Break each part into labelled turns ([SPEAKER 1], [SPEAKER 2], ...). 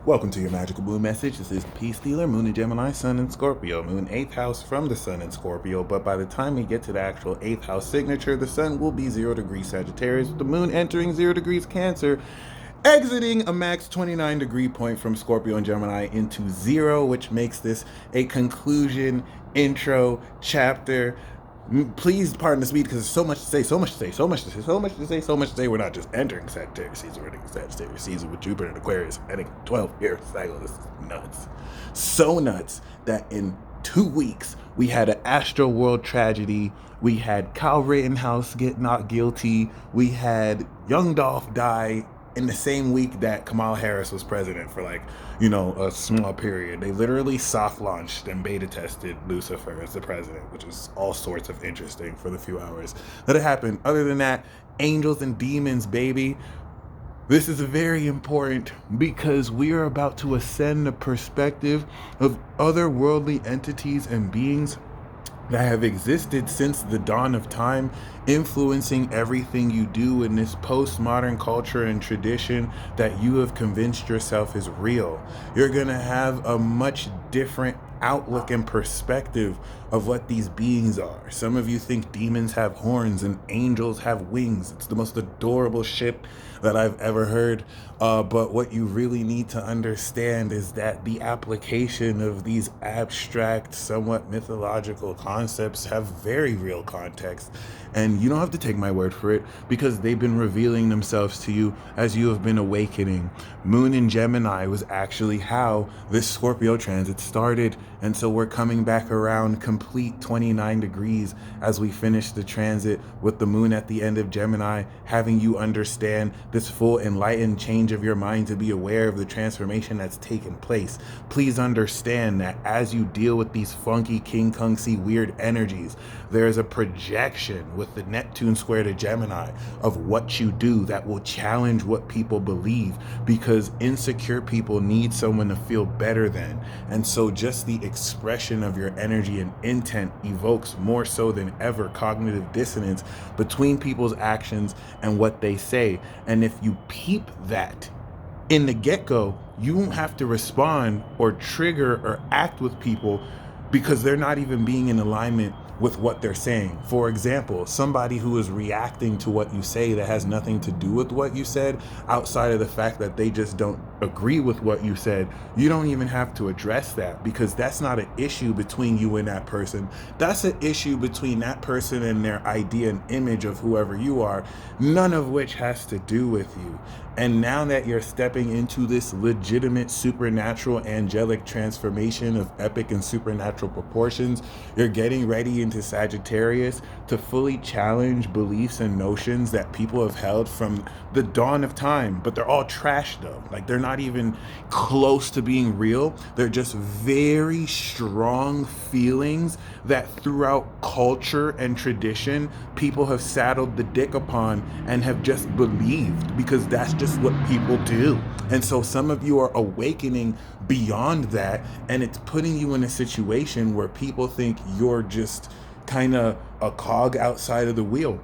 [SPEAKER 1] Welcome to your magical moon message. This is Peace Stealer, Moon in Gemini, Sun in Scorpio, Moon 8th house from the Sun in Scorpio. But by the time we get to the actual 8th house signature, the Sun will be 0 degrees Sagittarius, with the Moon entering 0 degrees Cancer, exiting a max 29 degree point from Scorpio and Gemini into 0, which makes this a conclusion, intro, chapter. Please pardon the speed because there's so much to say, so much to say, so much to say, so much to say, so much to say. We're not just entering Sagittarius season, we're entering Sagittarius season with Jupiter and Aquarius heading 12-year cycle. This is nuts. So nuts that in 2 weeks we had an Astro World tragedy. We had Kyle Rittenhouse get not guilty. We had Young Dolph die in the same week that Kamala Harris was president for a small period. They literally soft launched and beta tested Lucifer as the president, which is all sorts of interesting for the few hours that it happened. Other than that, angels and demons, baby. This is very important because we are about to ascend the perspective of otherworldly entities and beings that have existed since the dawn of time, influencing everything you do in this postmodern culture and tradition that you have convinced yourself is real. You're gonna have a much different outlook and perspective of what these beings are. Some of you think demons have horns and angels have wings. It's the most adorable shit that I've ever heard. But what you really need to understand is that the application of these abstract, somewhat mythological concepts have very real context. And you don't have to take my word for it because they've been revealing themselves to you as you have been awakening. Moon in Gemini was actually how this Scorpio transit started. And so we're coming back around complete 29 degrees as we finish the transit with the moon at the end of Gemini, having you understand this full enlightened change of your mind to be aware of the transformation that's taken place. Please understand that as you deal with these funky King Kung-si weird energies, there's a projection with the Neptune square to Gemini of what you do that will challenge what people believe, because insecure people need someone to feel better than. And so just the expression of your energy and intent evokes more so than ever cognitive dissonance between people's actions and what they say. And if you peep that in the get-go, you won't have to respond or trigger or act with people because they're not even being in alignment with what they're saying. For example, somebody who is reacting to what you say that has nothing to do with what you said, outside of the fact that they just don't agree with what you said, you don't even have to address that because that's not an issue between you and that person. That's an issue between that person and their idea and image of whoever you are, none of which has to do with you. And now that you're stepping into this legitimate supernatural angelic transformation of epic and supernatural proportions, you're getting ready into Sagittarius to fully challenge beliefs and notions that people have held from the dawn of time, but they're all trash though. Like, they're not even close to being real. They're just very strong feelings that throughout culture and tradition, people have saddled the dick upon and have just believed because that's just what people do. And so some of you are awakening beyond that, and it's putting you in a situation where people think you're just kind of a cog outside of the wheel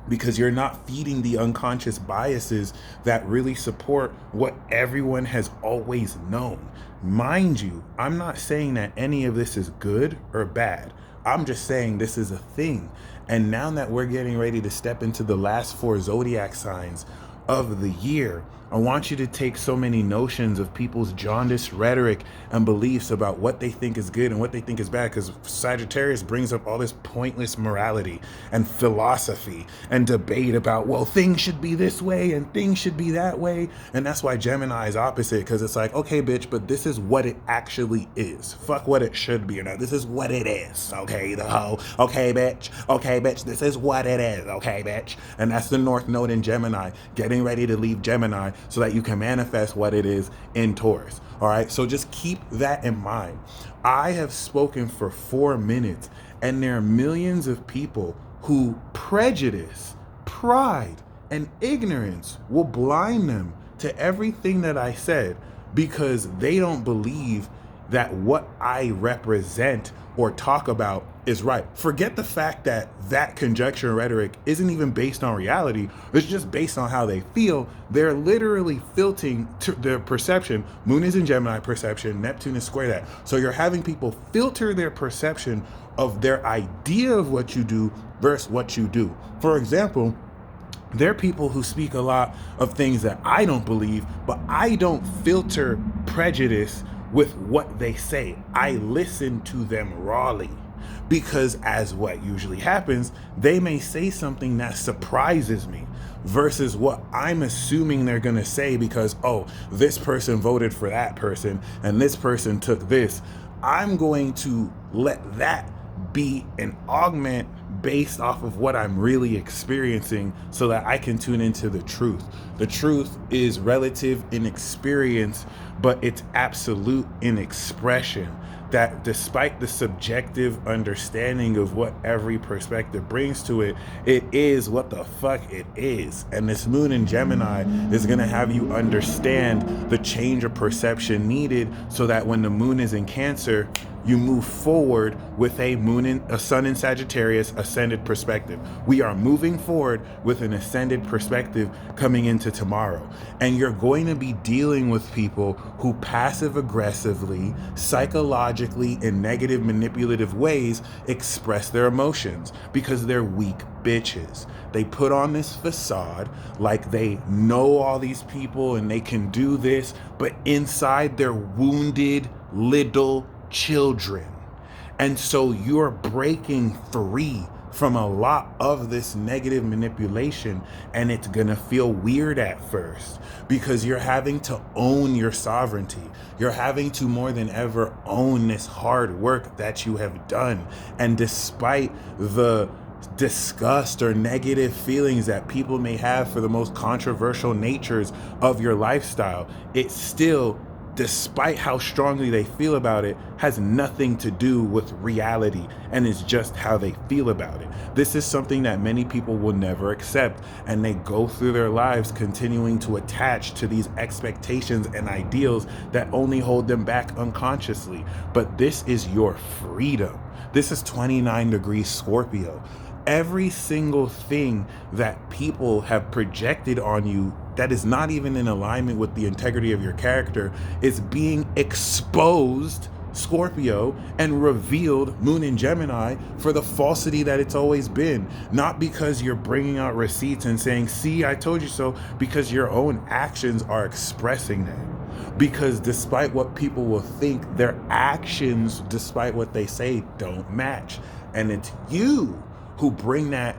[SPEAKER 1] because you're not feeding the unconscious biases that really support what everyone has always known. Mind you, I'm not saying that any of this is good or bad. I'm just saying this is a thing. And now that we're getting ready to step into the last 4 zodiac signs of the year, I want you to take so many notions of people's jaundiced rhetoric and beliefs about what they think is good and what they think is bad, because Sagittarius brings up all this pointless morality and philosophy and debate about, well, things should be this way and things should be that way. And that's why Gemini is opposite, because it's like, okay, bitch, but this is what it actually is. Fuck what it should be or not. This is what it is. Okay, the hoe. Okay, bitch. Okay, bitch. This is what it is. Okay, bitch. And that's the North Node in Gemini, getting ready to leave Gemini so that you can manifest what it is in Taurus. All right, so just keep that in mind. I have spoken for 4 minutes, and there are millions of people who prejudice, pride, and ignorance will blind them to everything that I said because they don't believe that what I represent or talk about is right. Forget the fact that that conjecture and rhetoric isn't even based on reality. It's just based on how they feel. They're literally filtering their perception. Moon is in Gemini perception. Neptune is square that. So you're having people filter their perception of their idea of what you do versus what you do. For example, there are people who speak a lot of things that I don't believe, but I don't filter prejudice with what they say. I listen to them rawly. Because as what usually happens, they may say something that surprises me versus what I'm assuming they're going to say because, oh, this person voted for that person and this person took this. I'm going to let that be an augment based off of what I'm really experiencing so that I can tune into the truth. The truth is relative in experience, but it's absolute in expression. That despite the subjective understanding of what every perspective brings to it, it is what the fuck it is. And this moon in Gemini is going to have you understand the change of perception needed so that when the moon is in Cancer, you move forward with a sun in Sagittarius ascended perspective. We are moving forward with an ascended perspective coming into tomorrow. And you're going to be dealing with people who passive aggressively, psychologically, in negative manipulative ways express their emotions because they're weak bitches. They put on this facade like they know all these people and they can do this, but inside they're wounded little children. And so you're breaking free from a lot of this negative manipulation, and it's gonna feel weird at first because you're having to own your sovereignty. You're having to more than ever own this hard work that you have done. And despite the disgust or negative feelings that people may have for the most controversial natures of your lifestyle, it still, despite how strongly they feel about it, has nothing to do with reality and is just how they feel about it. This is something that many people will never accept, and they go through their lives continuing to attach to these expectations and ideals that only hold them back unconsciously. But this is your freedom. This is 29 degrees Scorpio. Every single thing that people have projected on you that is not even in alignment with the integrity of your character is being exposed, Scorpio, and revealed, moon in Gemini, for the falsity that it's always been. Not because you're bringing out receipts and saying, see, I told you so, because your own actions are expressing that. Because despite what people will think, their actions, despite what they say, don't match. And it's you who bring that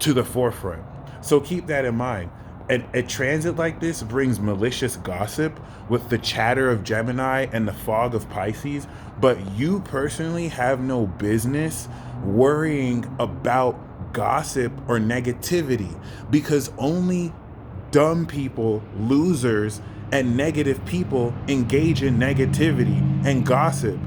[SPEAKER 1] to the forefront. So keep that in mind. A transit like this brings malicious gossip with the chatter of Gemini and the fog of Pisces, but you personally have no business worrying about gossip or negativity, because only dumb people, losers, and negative people engage in negativity and gossip.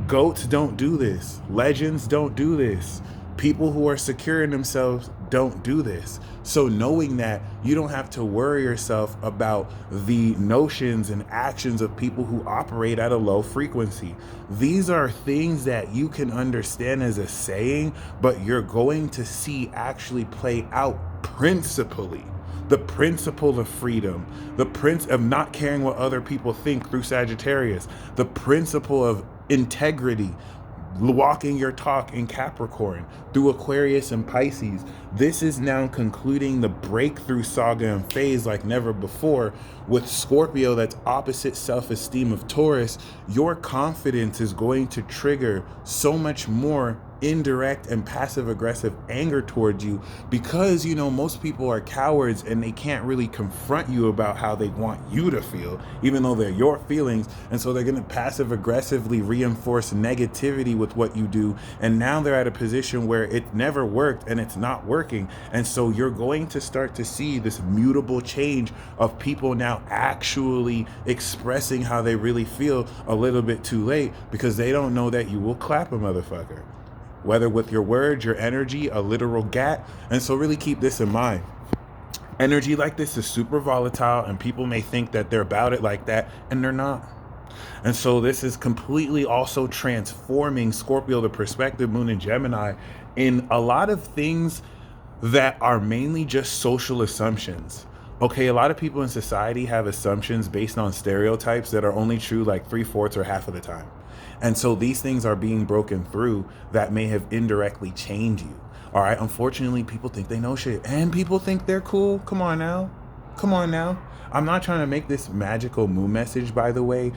[SPEAKER 1] Goats don't do this. Legends don't do this. People who are secure in themselves don't do this. So knowing that, you don't have to worry yourself about the notions and actions of people who operate at a low frequency. These are things that you can understand as a saying, but you're going to see actually play out principally. The principle of freedom, the principle of not caring what other people think through Sagittarius, the principle of integrity, walking your talk in Capricorn, through Aquarius and Pisces. This is now concluding the breakthrough saga and phase like never before. With Scorpio, that's opposite self-esteem of Taurus, your confidence is going to trigger so much more indirect and passive aggressive anger towards you, because most people are cowards and they can't really confront you about how they want you to feel, even though they're your feelings. And so they're going to passive aggressively reinforce negativity with what you do, and now they're at a position where it never worked and it's not working. And so you're going to start to see this mutable change of people now actually expressing how they really feel a little bit too late, because they don't know that you will clap a motherfucker, whether with your words, your energy, a literal gat. And so really keep this in mind. Energy like this is super volatile, and people may think that they're about it like that, and they're not. And so this is completely also transforming Scorpio, the perspective moon in Gemini, in a lot of things that are mainly just social assumptions. Okay, a lot of people in society have assumptions based on stereotypes that are only true like three-fourths or half of the time. And so these things are being broken through that may have indirectly changed you. All right, unfortunately, people think they know shit and people think they're cool. Come on now. Come on now. I'm not trying to make this magical moon message, by the way,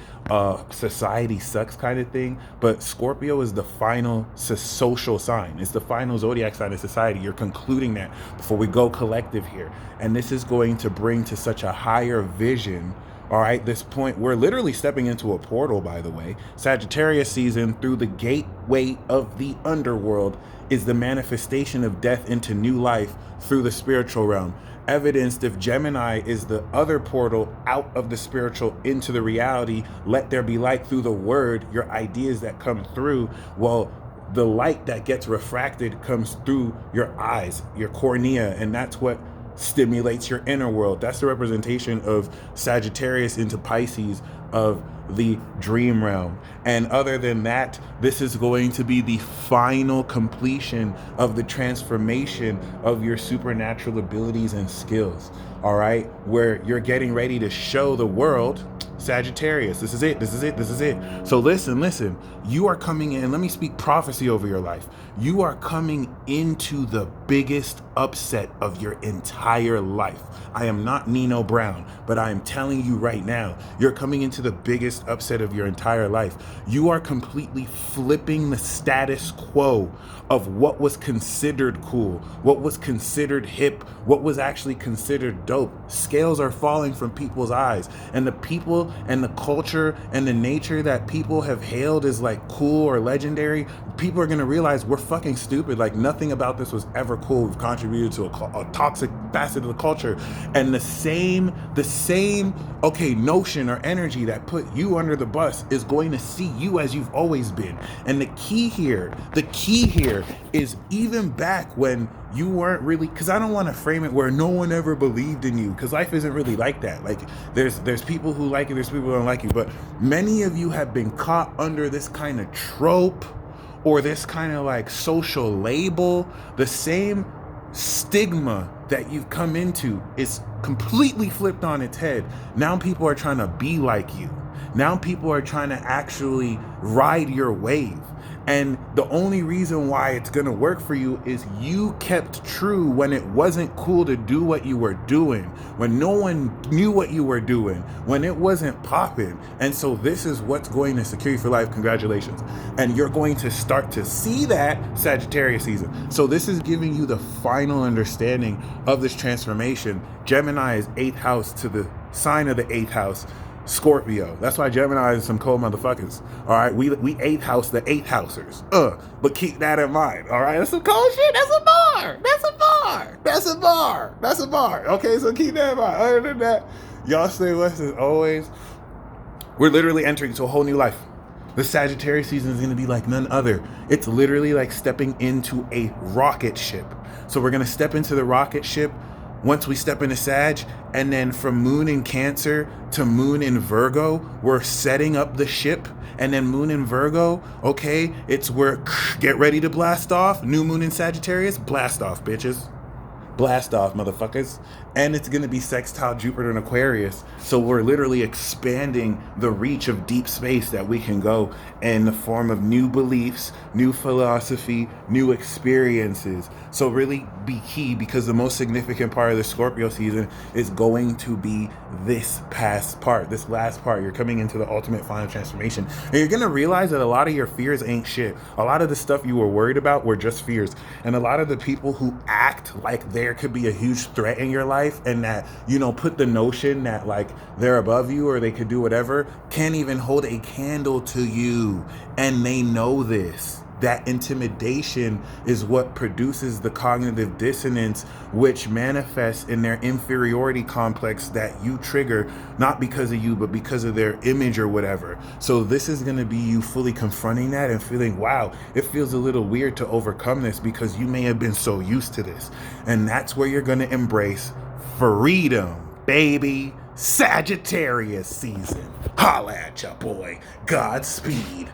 [SPEAKER 1] society sucks kind of thing, but Scorpio is the final social sign. It's the final zodiac sign of society. You're concluding that before we go collective here. And this is going to bring to such a higher vision. All right, this point, we're literally stepping into a portal, by the way. Sagittarius season through the gateway of the underworld is the manifestation of death into new life through the spiritual realm. Evidenced if Gemini is the other portal out of the spiritual into the reality, let there be light through the word, your ideas that come through. Well, the light that gets refracted comes through your eyes, your cornea, and that's what stimulates your inner world. That's the representation of Sagittarius into Pisces, of the dream realm. And other than that, this is going to be the final completion of the transformation of your supernatural abilities and skills. All right, where you're getting ready to show the world, Sagittarius, this is it, this is it, this is it. So listen, you are coming in, let me speak prophecy over your life. You are coming into the biggest upset of your entire life. I am not Nino Brown, but I am telling you right now, you're coming into the biggest upset of your entire life. You are completely flipping the status quo of what was considered cool, what was considered hip, what was actually considered dope. Scales are falling from people's eyes, and the people and the culture and the nature that people have hailed as like cool or legendary, people are going to realize we're fucking stupid. Like nothing about this was ever cool. We've contributed to a toxic facet of the culture, and the same notion or energy that put you under the bus is going to see you as you've always been. And the key here is even back when you weren't really, because I don't want to frame it where no one ever believed in you, because life isn't really like that. Like there's people who like you, there's people who don't like you, but many of you have been caught under this kind of trope or this kind of like social label. The same stigma that you've come into is completely flipped on its head. Now people are trying to be like you. Now people are trying to actually ride your wave. And the only reason why it's going to work for you is you kept true when it wasn't cool to do what you were doing, when no one knew what you were doing, when it wasn't popping. And so this is what's going to secure you for life. Congratulations. And you're going to start to see that Sagittarius season. So this is giving you the final understanding of this transformation. Gemini is 8th house to the sign of the 8th house, Scorpio. That's why Gemini is some cold motherfuckers. All right, we 8th house, the 8th housers. But keep that in mind. All right, that's some cold shit. That's a bar. That's a bar. That's a bar. That's a bar. Okay, so keep that in mind. Other than that, y'all stay blessed as always. We're literally entering into a whole new life. The Sagittarius season is going to be like none other. It's literally like stepping into a rocket ship. So we're going to step into the rocket ship once we step into Sag, and then from moon in Cancer to moon in Virgo, we're setting up the ship. And then moon in Virgo, okay, it's where get ready to blast off. New moon in Sagittarius, blast off, bitches. Blast off, motherfuckers. And it's going to be sextile Jupiter in Aquarius. So we're literally expanding the reach of deep space that we can go in the form of new beliefs, new philosophy, new experiences. So really be key, because the most significant part of the Scorpio season is going to be this past part, this last part. You're coming into the ultimate final transformation. And you're going to realize that a lot of your fears ain't shit. A lot of the stuff you were worried about were just fears. And a lot of the people who act like there could be a huge threat in your life, and that, you know, put the notion that like they're above you or they could do whatever, can't even hold a candle to you. And they know this. That intimidation is what produces the cognitive dissonance, which manifests in their inferiority complex that you trigger, not because of you, but because of their image or whatever. So this is going to be you fully confronting that and feeling, wow, it feels a little weird to overcome this because you may have been so used to this. And that's where you're going to embrace freedom, baby. Sagittarius season. Holla at ya, boy. Godspeed.